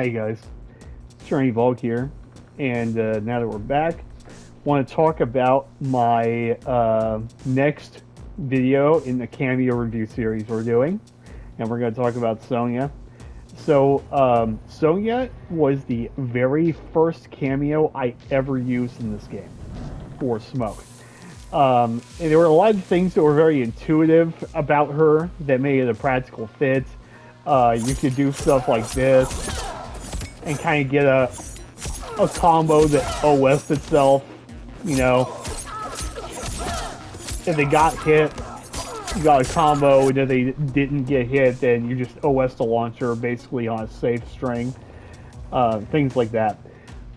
Hey guys, Journey Volk here, and now that we're back, want to talk about my next video in the Kameo review series we're doing, and we're going to talk about Sonya. So, Sonya was the very first cameo I ever used in this game for Smoke. And there were a lot of things that were very intuitive about her that made it a practical fit. You could do stuff like this and kind of get a combo that OS itself, you know. If they got hit, you got a combo, and if they didn't get hit, then you just OS the launcher basically on a safe string. Things like that.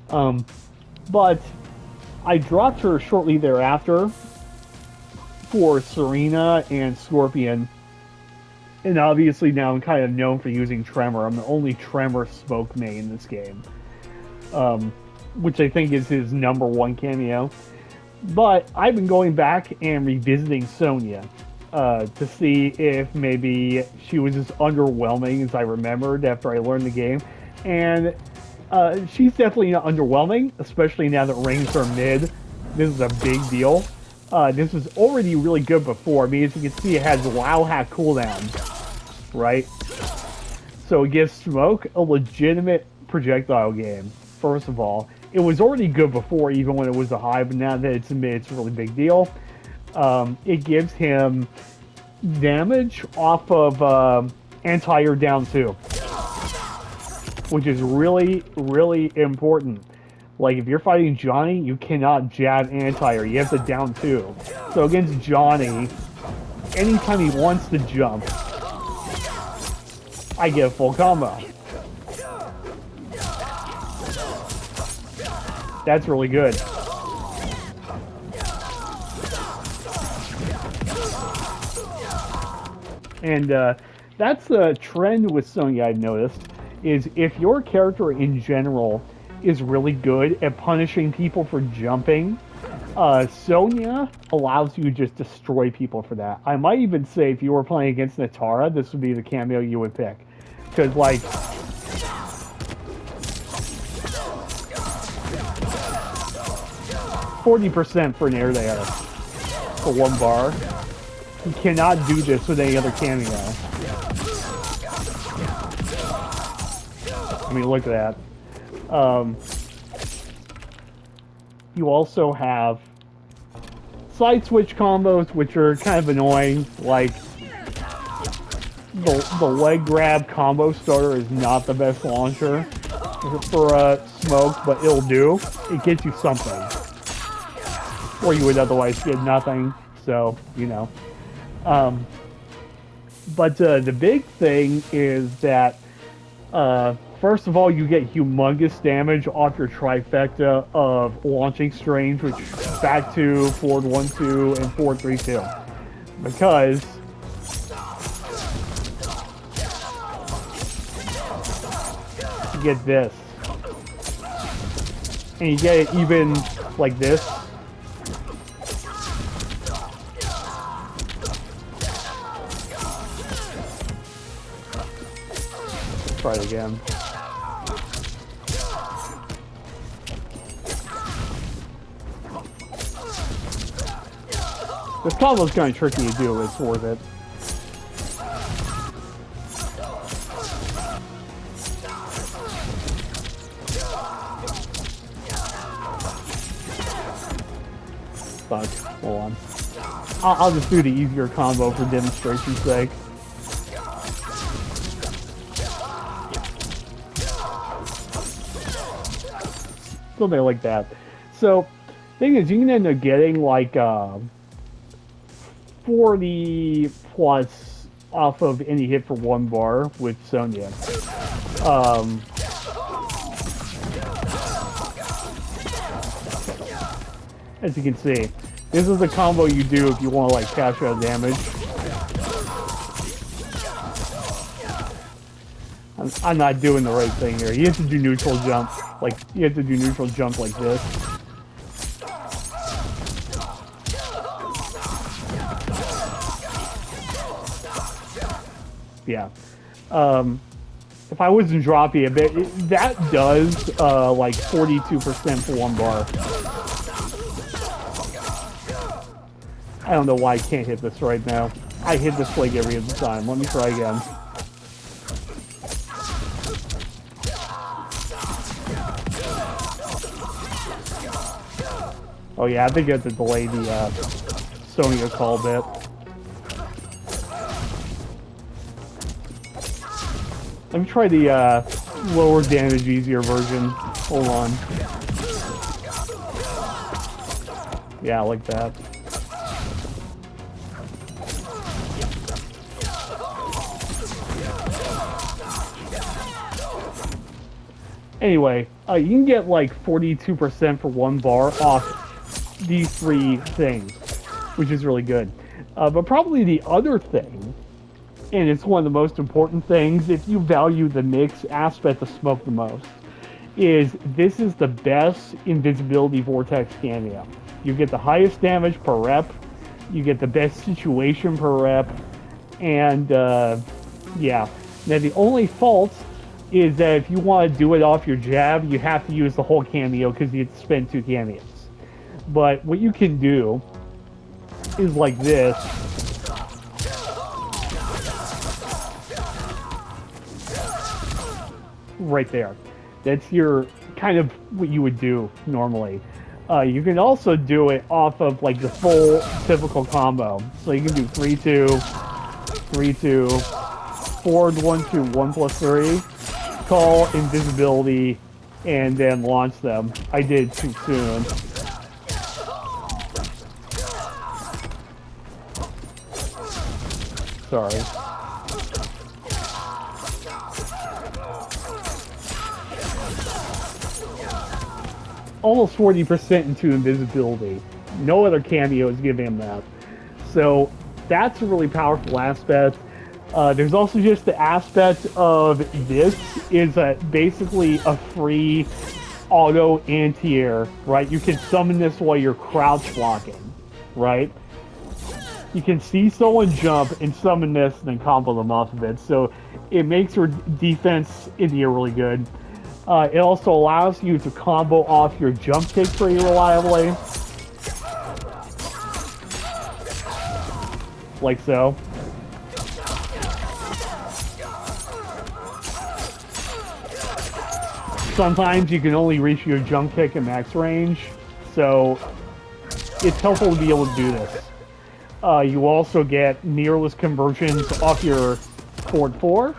But I dropped her shortly thereafter for Serena and Scorpion. And obviously now I'm kind of known for using Tremor. I'm the only Tremor Smoke main in this game. Which I think is his #1 cameo. But I've been going back and revisiting Sonya to see if maybe she was as underwhelming as I remembered after I learned the game. And she's definitely not underwhelming, especially now that rings are mid. This is a big deal. This was already really good before. I mean, as you can see, it has WoW hack cooldown, right? So it gives Smoke a legitimate projectile game, first of all. It was already good before, even when it was a high, but now that it's a mid, it's a really big deal. It gives him damage off of anti-air down 2, which is really, really important. Like, if you're fighting Johnny, you cannot jab anti-air. You have to down 2. So against Johnny, anytime he wants to jump, I get a full combo. That's really good. And that's a trend with Sonya I've noticed, is if your character in general is really good at punishing people for jumping, Sonya allows you to just destroy people for that. I might even say if you were playing against Natara, this would be the cameo you would pick. Because, like, %40 for an air there for 1 bar. You cannot do this with any other cameo. I mean, look at that. You also have side switch combos, which are kind of annoying. Like, the leg grab combo starter is not the best launcher for Smoke, but it'll do. It gets you something, or you would otherwise get nothing. So, you know. But the big thing is that first of all, you get humongous damage off your trifecta of launching strings, which back to forward 1-2 and forward 3-2, because you get this, and you get it even like this. Try it again. This combo's kind of tricky to do, it's worth it. Fuck, hold on. I'll just do the easier combo for demonstration's sake. Something like that. So, thing is, you can end up getting like 40 plus off of any hit for 1 bar with Sonya. As you can see, this is a combo you do if you want to like cash out damage. I'm not doing the right thing here. You have to do neutral jump. Like, you have to do neutral jump like this. Yeah. if I wasn't dropping a bit, that does like 42% for one bar. I don't know why I can't hit this right now. I hit this like every other time. Let me try again. Oh yeah, I think I have to delay the Sonya call bit. Let me try the lower damage, easier version. Hold on. Yeah, like that. Anyway, you can get like 42% for one bar off these three things, which is really good. But probably the other thing, and it's one of the most important things if you value the mix aspect of smoke the most, is this is the best invisibility vortex cameo. You get the highest damage per rep, you get the best situation per rep, and yeah. Now the only fault is that if you want to do it off your jab, you have to use the whole cameo because you have to spend 2 cameos. But what you can do is like this. Right there. That's your kind of what you would do normally. You can also do it off of like the full typical combo. So you can do 3-2, 3-2, forward 1-2, 1+3, call, invisibility, and then launch them. I did it too soon. Sorry. Almost 40% into invisibility. No other cameo is giving him that. So that's a really powerful aspect. There's also just the aspect of this is basically a free auto anti-air, right? You can summon this while you're crouch blocking, right? You can see someone jump and summon this and then combo them off of it. So it makes your defense in the air really good. It also allows you to combo off your jump kick pretty reliably. Like so. Sometimes you can only reach your jump kick at max range, so it's helpful to be able to do this. You also get mirrorless conversions off your forward 4.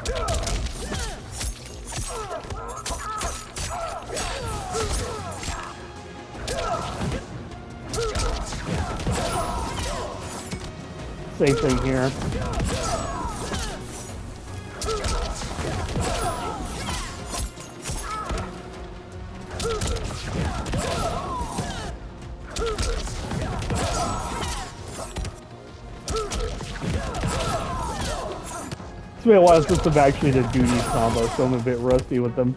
Same thing here. It's been a while since I've actually did do these combos, so I'm a bit rusty with them.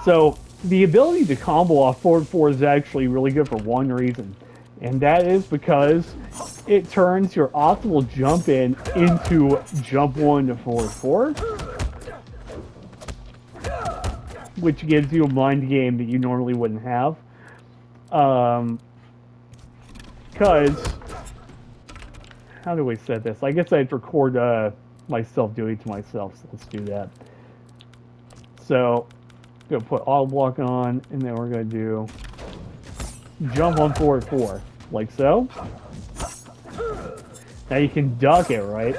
So the ability to combo off forward 4 is actually really good for one reason, and that is because it turns your optimal jump in into jump 1 to forward 4, which gives you a mind game that you normally wouldn't have. Because, how do we set this? I guess I'd record myself doing it to myself, so let's do that. So, I'm going to put auto block on, and then we're going to do jump on forward 4, like so. Now you can duck it, right?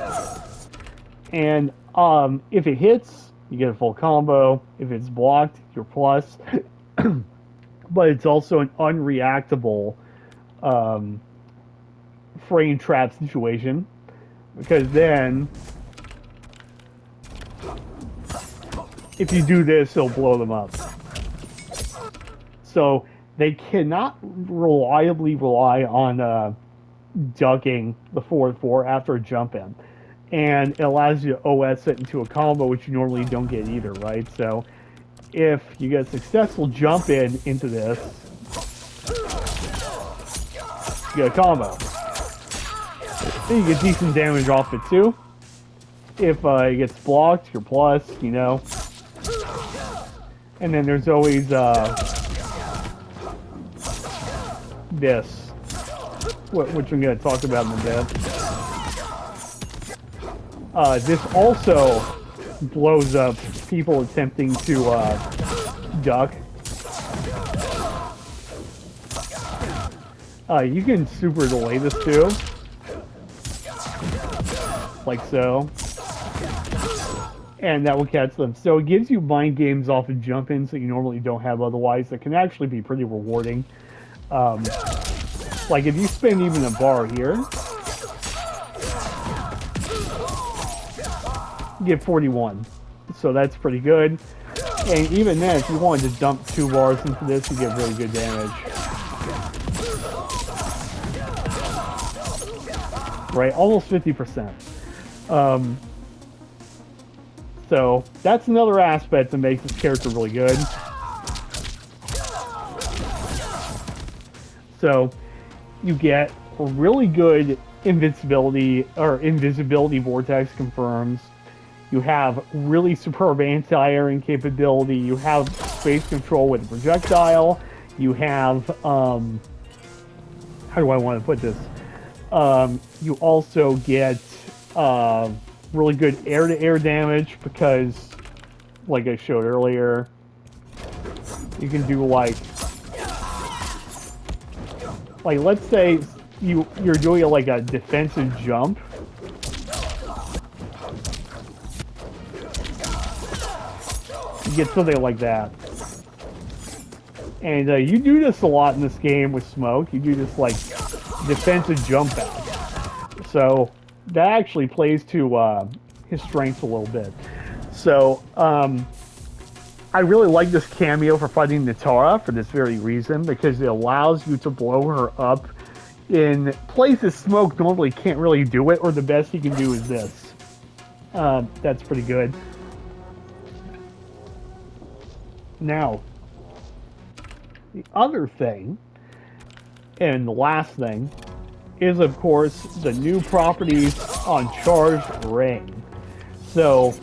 And if it hits, you get a full combo. If it's blocked, you're plus. But it's also an unreactable frame trap situation, because then if you do this, it'll blow them up. So they cannot reliably rely on ducking the forward 4 after a jump in. And it allows you to OS it into a combo, which you normally don't get either, right? So if you get a successful jump in into this, you get a combo. Then you get decent damage off it too. If it gets blocked, you're plus, you know. And then there's always this, which I'm going to talk about in a bit. This also blows up people attempting to duck. You can super delay this too, like so, and that will catch them. So it gives you mind games off of jump-ins that you normally don't have otherwise that can actually be pretty rewarding. Like if you spin even a bar here, you get 41, so that's pretty good. And even then, if you wanted to dump 2 bars into this, you get really good damage. Right, almost 50%. So that's another aspect that makes this character really good. So you get a really good invincibility vortex confirms. You have really superb anti-airing capability. You have space control with a projectile. You have how do I want to put this? You also get really good air-to-air damage because, like I showed earlier, you can do like let's say you're doing like a defensive jump. You get something like that. And you do this a lot in this game with Smoke. You do this like defensive jump back. So that actually plays to his strengths a little bit. So I really like this cameo for fighting Natara for this very reason, because it allows you to blow her up in places Smoke normally can't really do it, or the best he can do is this. That's pretty good. Now, the other thing, and the last thing, is of course the new properties on Charged Ring. So,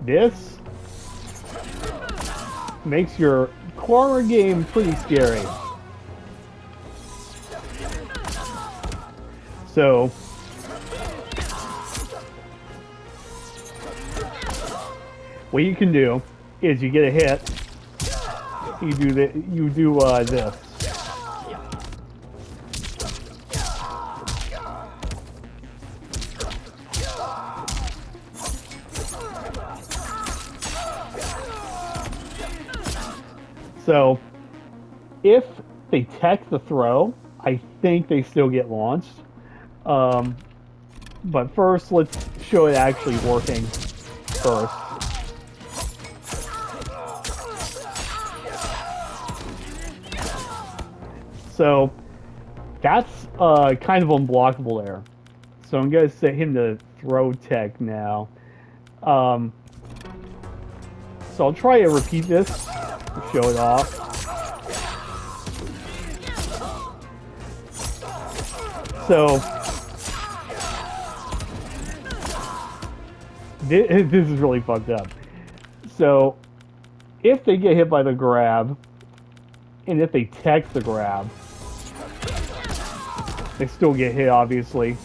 this makes your corner game pretty scary. So, what you can do is you get a hit, you do this. So, if they tech the throw, I think they still get launched. But first, let's show it actually working first. So, that's kind of unblockable there. So I'm going to set him to throw tech now. So I'll try to repeat this to show it off. So, this is really fucked up. So, if they get hit by the grab, and if they tech the grab, they still get hit, obviously.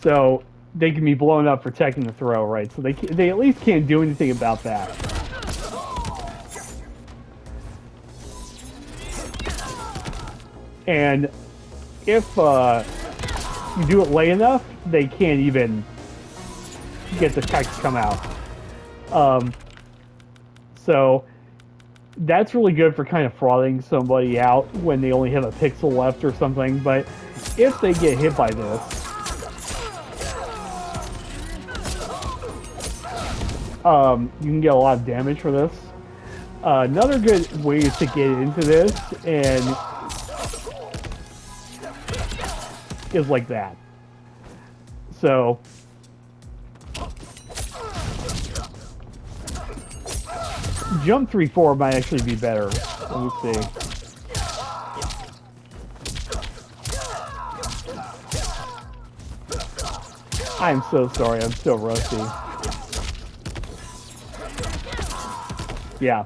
So, they can be blown up for teching the throw, right? So they at least can't do anything about that. And if you do it late enough, they can't even get the tech to come out. So that's really good for kind of frauding somebody out when they only have a pixel left or something. But if they get hit by this, you can get a lot of damage for this. Another good way to get into this and is like that. So jump 3-4 might actually be better. Let me see. I'm so sorry, I'm so rusty. Yeah.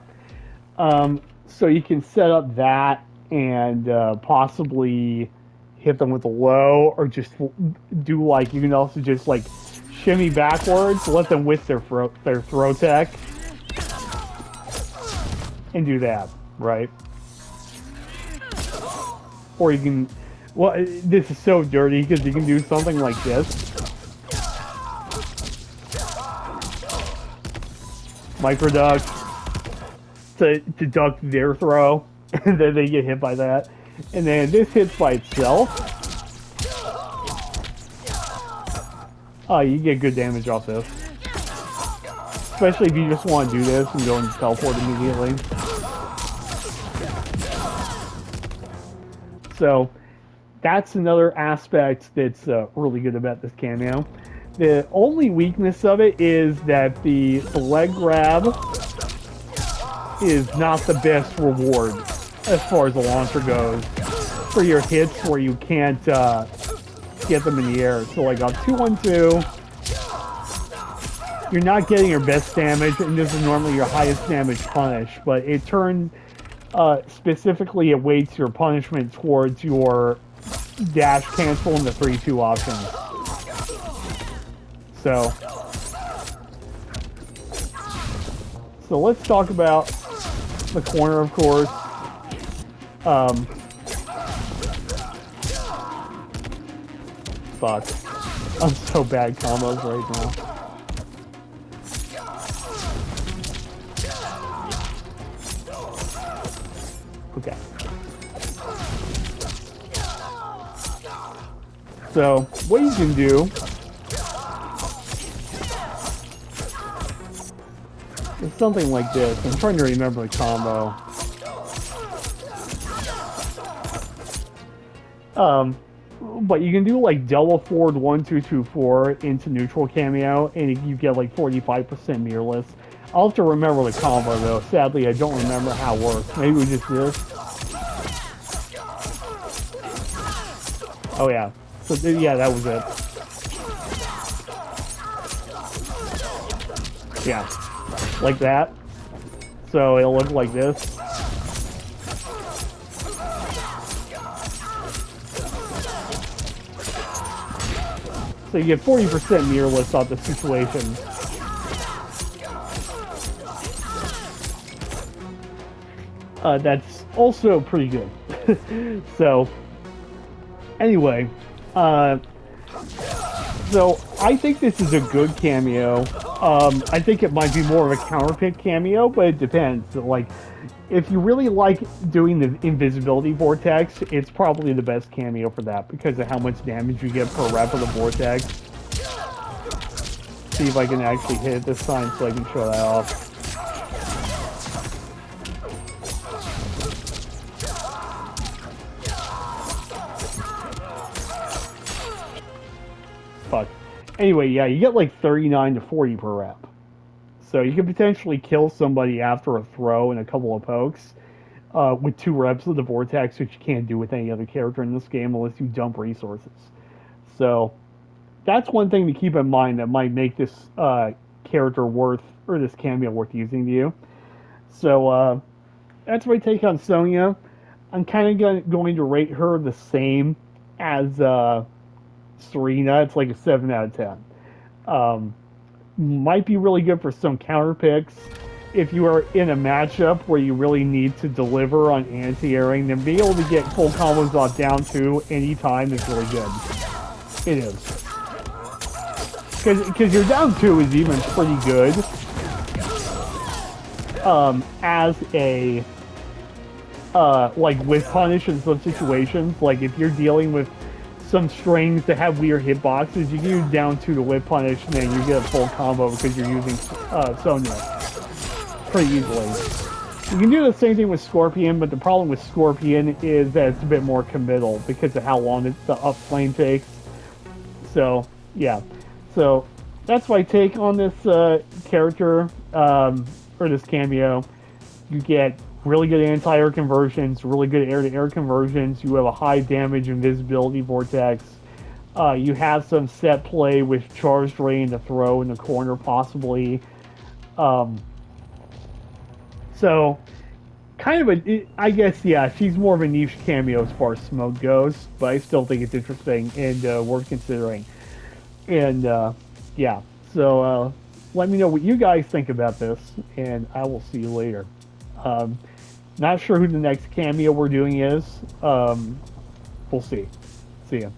So you can set up that and possibly hit them with a low, or just do like, you can also just like shimmy backwards, let them whip their throw tech, and do that, right? Or you can, well, this is so dirty because you can do something like this. Microduck to duck their throw, and then they get hit by that. And then this hits by itself. Oh, you get good damage off this. Especially if you just want to do this and go and teleport immediately. So, that's another aspect that's really good about this cameo. The only weakness of it is that the leg grab is not the best reward as far as the launcher goes for your hits where you can't get them in the air. So like on 2-1-2, you're not getting your best damage, and this is normally your highest damage punish, but it turns specifically it weights your punishment towards your dash cancel and the 3-2 options. So let's talk about the corner, of course. Fuck. I'm so bad combos right now. Okay. So, what you can do is something like this. I'm trying to remember the combo. But you can do like double forward 1-2-2-4 into neutral cameo, and you get like 45% mirrorless. I'll have to remember the combo though. Sadly, I don't remember how it works. Maybe we just do this. Oh yeah. So yeah, that was it. Yeah, like that. So it'll look like this. So you get 40% mirrorless off the situation. That's also pretty good. So, anyway, so I think this is a good cameo. I think it might be more of a counterpick cameo, but it depends. Like, if you really like doing the invisibility vortex, it's probably the best cameo for that because of how much damage you get per rep of the vortex. See if I can actually hit it this time so I can show that off. Fuck. Anyway, yeah, you get like 39 to 40 per rep. So you can potentially kill somebody after a throw and a couple of pokes with 2 reps of the vortex, which you can't do with any other character in this game unless you dump resources. So that's one thing to keep in mind that might make this character worth, or this cameo worth using to you. So that's my take on Sonya. I'm kind of going to rate her the same as Serena. It's like a 7 out of 10. Might be really good for some counter picks. If you are in a matchup where you really need to deliver on anti-airing, then being able to get full combos off down 2 anytime is really good. It is. Because your down 2 is even pretty good as a like with punish in some situations. Like if you're dealing with some strings that have weird hitboxes, you can use down 2 to whip punish, and then you get a full combo because you're using Sonya pretty easily. You can do the same thing with Scorpion, but the problem with Scorpion is that it's a bit more committal because of how long the up flame takes. So Yeah. So that's my take on this character, or this cameo. You get really good anti-air conversions, really good air-to-air conversions. You have a high damage invisibility vortex. You have some set play with charged rain to throw in the corner, possibly. Um, so kind of I guess, yeah, she's more of a niche cameo as far as smoke goes, but I still think it's interesting and worth considering. And yeah, so let me know what you guys think about this, and I will see you later. Um, Not sure who the next cameo we're doing is. We'll see. See ya.